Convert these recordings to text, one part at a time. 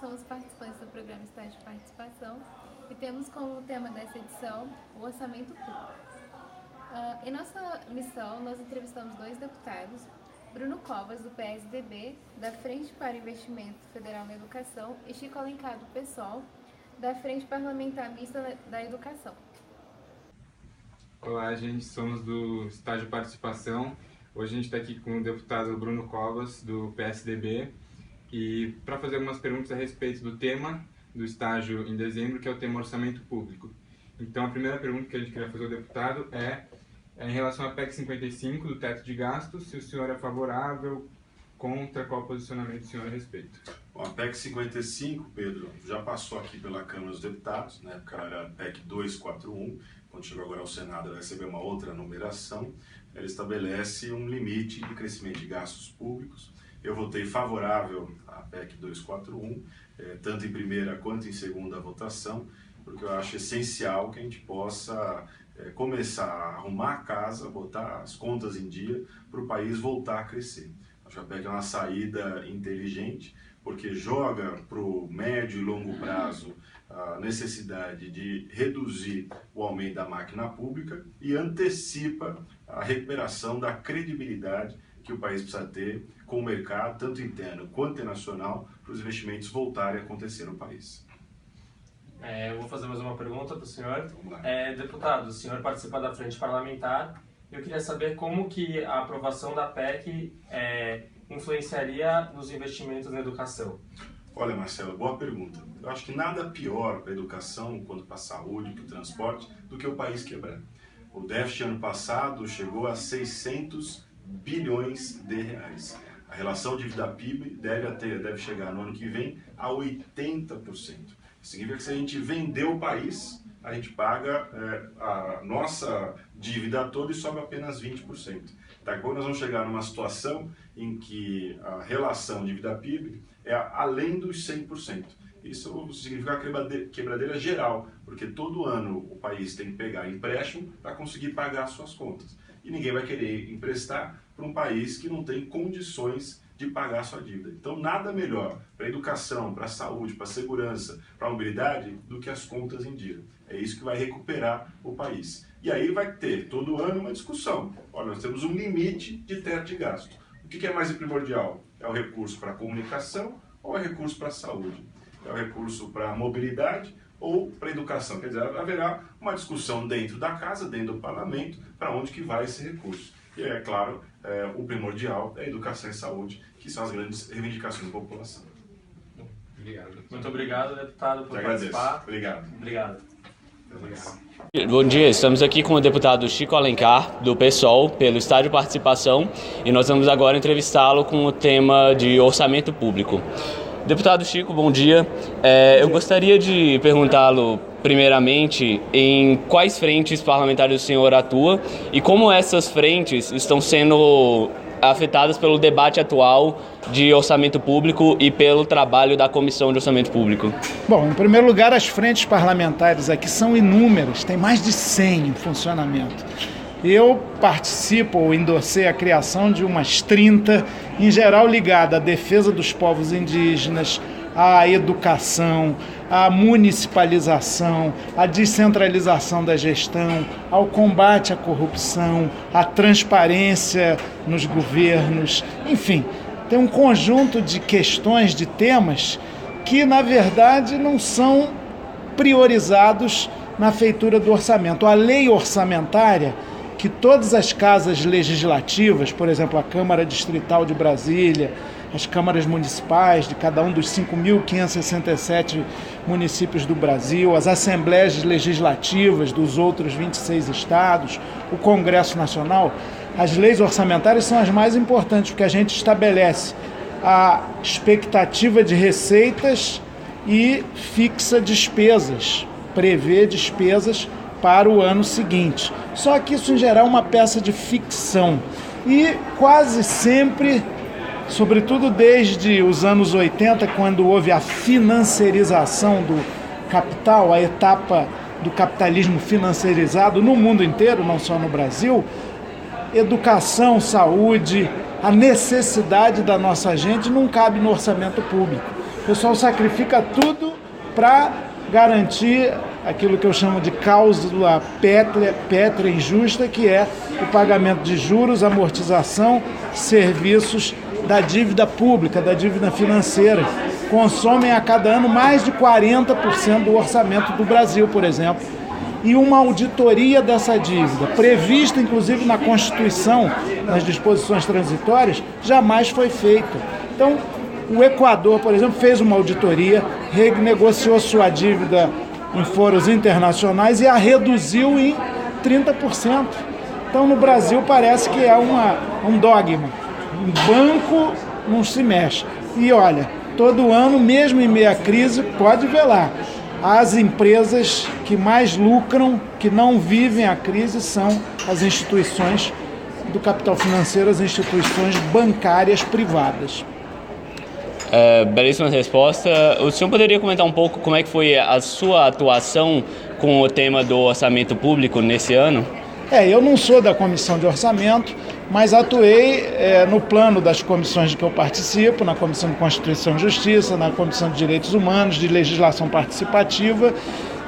somos participantes do programa Estágio de Participação e temos como tema dessa edição o orçamento público. Em nossa missão, nós entrevistamos dois deputados, Bruno Covas, do PSDB, da Frente para Investimento Federal na Educação, e Chico Alencar, do PSOL, da Frente Parlamentar Mista da Educação. Olá, gente, somos do Estágio de Participação. Hoje a gente está aqui com o deputado Bruno Covas, do PSDB, e para fazer algumas perguntas a respeito do tema do estágio em dezembro, que é o tema orçamento público. Então, a primeira pergunta que a gente queria fazer ao deputado é em relação à PEC 55, do teto de gastos, se o senhor é favorável, contra, qual o posicionamento do senhor a respeito? Bom, a PEC 55, Pedro, já passou aqui pela Câmara dos Deputados, na época era a PEC 241, quando chegou agora ao Senado ela recebeu uma outra numeração. Ela estabelece um limite de crescimento de gastos públicos. Eu votei favorável à PEC 241, tanto em primeira quanto em segunda votação, porque eu acho essencial que a gente possa começar a arrumar a casa, botar as contas em dia para o país voltar a crescer. Acho que a PEC é uma saída inteligente, porque joga para o médio e longo prazo a necessidade de reduzir o aumento da máquina pública e antecipa a recuperação da credibilidade que o país precisa ter com o mercado, tanto interno quanto internacional, para os investimentos voltarem a acontecer no país. Eu vou fazer mais uma pergunta para o senhor. Deputado, o senhor participa da Frente Parlamentar. Eu queria saber como que a aprovação da PEC influenciaria nos investimentos na educação. Olha, Marcelo, boa pergunta. Eu acho que nada pior para a educação, quanto para a saúde, para o transporte, do que o país quebrar. O déficit ano passado chegou a 600 bilhões de reais. A relação dívida-PIB deve chegar no ano que vem a 80%. Significa que se a gente vender o país, a gente paga a nossa dívida toda e sobra apenas 20%. Daqui a pouco nós vamos chegar numa situação em que a relação dívida-PIB é além dos 100%. Isso significa quebradeira geral, porque todo ano o país tem que pegar empréstimo para conseguir pagar suas contas. E ninguém vai querer emprestar para um país que não tem condições de pagar sua dívida. Então, nada melhor para a educação, para a saúde, para a segurança, para a mobilidade, do que as contas em dia. É isso que vai recuperar o país. E aí vai ter, todo ano, uma discussão. Olha, nós temos um limite de teto de gasto. O que é mais primordial? É o recurso para a comunicação ou é o recurso para a saúde? É o recurso para a mobilidade ou para a educação? Quer dizer, haverá uma discussão dentro da casa, dentro do parlamento, para onde que vai esse recurso. E é claro, o primordial é a educação e saúde, que são as grandes reivindicações da população. Obrigado. Muito obrigado, deputado, por participar. Obrigado. Obrigado. Bom dia, estamos aqui com o deputado Chico Alencar, do PSOL, pelo Estágio de Participação, e nós vamos agora entrevistá-lo com o tema de orçamento público. Deputado Chico, bom dia. Eu gostaria de perguntá-lo, primeiramente, em quais frentes parlamentares o senhor atua e como essas frentes estão sendo afetadas pelo debate atual de orçamento público e pelo trabalho da Comissão de Orçamento Público. Bom, em primeiro lugar, as frentes parlamentares aqui são inúmeras, tem mais de 100 em funcionamento. Eu participo ou endossei a criação de umas 30, em geral ligada à defesa dos povos indígenas, à educação, à municipalização, à descentralização da gestão, ao combate à corrupção, à transparência nos governos, enfim, tem um conjunto de questões, de temas que, na verdade, não são priorizados na feitura do orçamento. A lei orçamentária, que todas as casas legislativas, por exemplo, a Câmara Distrital de Brasília, as câmaras municipais de cada um dos 5.567 municípios do Brasil, as assembleias legislativas dos outros 26 estados, o Congresso Nacional, as leis orçamentárias são as mais importantes, porque a gente estabelece a expectativa de receitas e fixa despesas, prevê despesas para o ano seguinte. Só que isso, em geral, é uma peça de ficção. E quase sempre, sobretudo desde os anos 80, quando houve a financiarização do capital, a etapa do capitalismo financiarizado no mundo inteiro, não só no Brasil, educação, saúde, a necessidade da nossa gente não cabe no orçamento público. O pessoal sacrifica tudo para garantir aquilo que eu chamo de cláusula pétrea injusta, que é o pagamento de juros, amortização, serviços da dívida pública, da dívida financeira. Consomem a cada ano mais de 40% do orçamento do Brasil, por exemplo. E uma auditoria dessa dívida, prevista inclusive na Constituição, nas disposições transitórias, jamais foi feita. Então, o Equador, por exemplo, fez uma auditoria, renegociou sua dívida em foros internacionais e a reduziu em 30%. Então, no Brasil, parece que é um dogma. Um banco não se mexe. E olha, todo ano, mesmo em meio à crise, pode ver lá, as empresas que mais lucram, que não vivem a crise, são as instituições do capital financeiro, as instituições bancárias privadas. Belíssima resposta. O senhor poderia comentar um pouco como é que foi a sua atuação com o tema do orçamento público nesse ano? Eu não sou da Comissão de Orçamento, mas atuei no plano das comissões de que eu participo, na Comissão de Constituição e Justiça, na Comissão de Direitos Humanos, de Legislação Participativa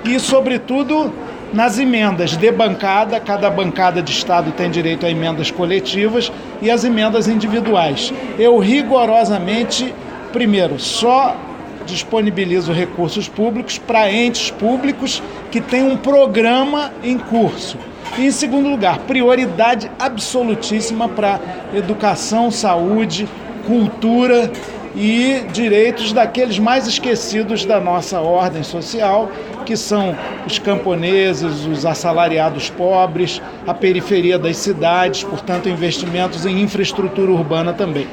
e, sobretudo, nas emendas de bancada. Cada bancada de Estado tem direito a emendas coletivas e as emendas individuais. Eu rigorosamente, primeiro, só disponibilizo recursos públicos para entes públicos que têm um programa em curso. E, em segundo lugar, prioridade absolutíssima para educação, saúde, cultura e direitos daqueles mais esquecidos da nossa ordem social, que são os camponeses, os assalariados pobres, a periferia das cidades, portanto, investimentos em infraestrutura urbana também.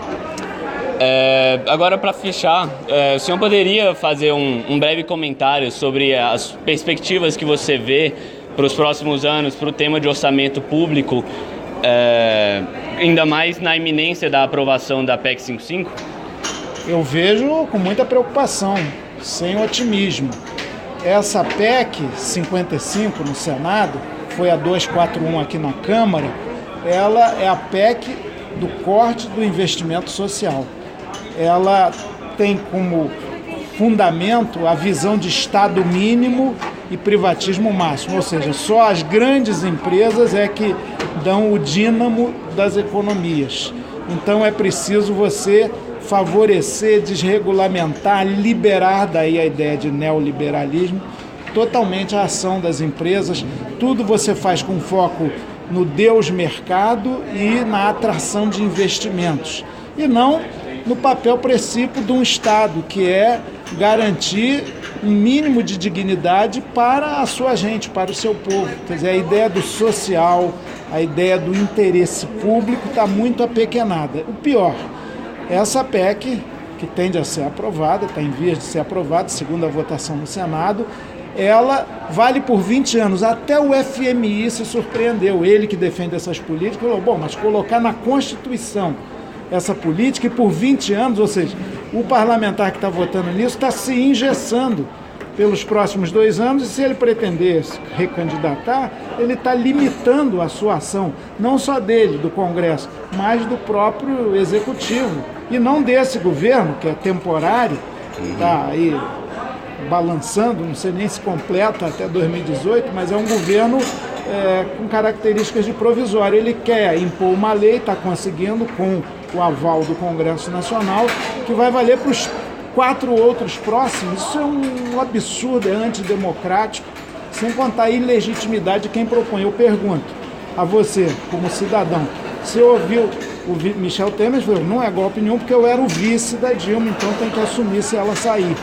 Agora, para fechar, o senhor poderia fazer um breve comentário sobre as perspectivas que você vê para os próximos anos, para o tema de orçamento público, ainda mais na iminência da aprovação da PEC 55? Eu vejo com muita preocupação, sem otimismo. Essa PEC 55 no Senado, foi a 241 aqui na Câmara, ela é a PEC do corte do investimento social. Ela tem como fundamento a visão de Estado mínimo e privatismo máximo, ou seja, só as grandes empresas é que dão o dínamo das economias. Então é preciso você favorecer, desregulamentar, liberar, daí a ideia de neoliberalismo, totalmente a ação das empresas. Tudo você faz com foco no Deus mercado e na atração de investimentos, e não no papel princípio de um Estado, que é garantir um mínimo de dignidade para a sua gente, para o seu povo. Quer dizer, a ideia do social, a ideia do interesse público está muito apequenada. O pior, essa PEC, que tende a ser aprovada, está em vias de ser aprovada, segundo a votação no Senado, ela vale por 20 anos. Até o FMI se surpreendeu, ele que defende essas políticas, falou, bom, mas colocar na Constituição essa política e por 20 anos, ou seja, o parlamentar que está votando nisso está se engessando pelos próximos 2 anos, e se ele pretender se recandidatar, ele está limitando a sua ação, não só dele, do Congresso, mas do próprio Executivo, e não desse governo, que é temporário, está aí balançando, não sei nem se completa até 2018, mas é um governo com características de provisório. Ele quer impor uma lei, está conseguindo com o aval do Congresso Nacional, que vai valer para os 4 outros próximos. Isso é um absurdo, é antidemocrático, sem contar a ilegitimidade de quem propõe. Eu pergunto a você, como cidadão, você ouviu o Michel Temer falou, não é golpe nenhum porque eu era o vice da Dilma, então tem que assumir se ela sair.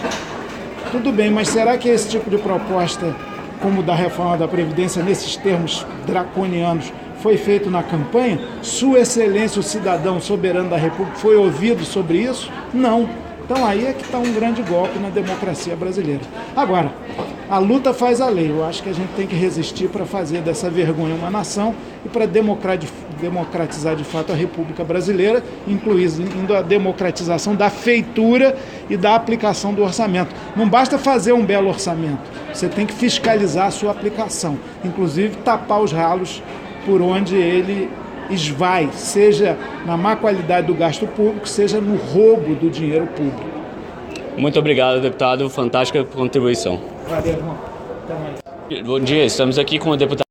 Tudo bem, mas será que esse tipo de proposta, como da reforma da Previdência, nesses termos draconianos, foi feito na campanha? Sua Excelência, o cidadão soberano da República, foi ouvido sobre isso? Não. Então aí é que está um grande golpe na democracia brasileira. Agora, a luta faz a lei. Eu acho que a gente tem que resistir para fazer dessa vergonha uma nação e para democratizar de fato a República Brasileira, incluindo a democratização da feitura e da aplicação do orçamento. Não basta fazer um belo orçamento, você tem que fiscalizar a sua aplicação, inclusive tapar os ralos por onde ele esvai, seja na má qualidade do gasto público, seja no roubo do dinheiro público. Muito obrigado, deputado. Fantástica contribuição. Valeu, irmão. Até mais. Bom dia, estamos aqui com o deputado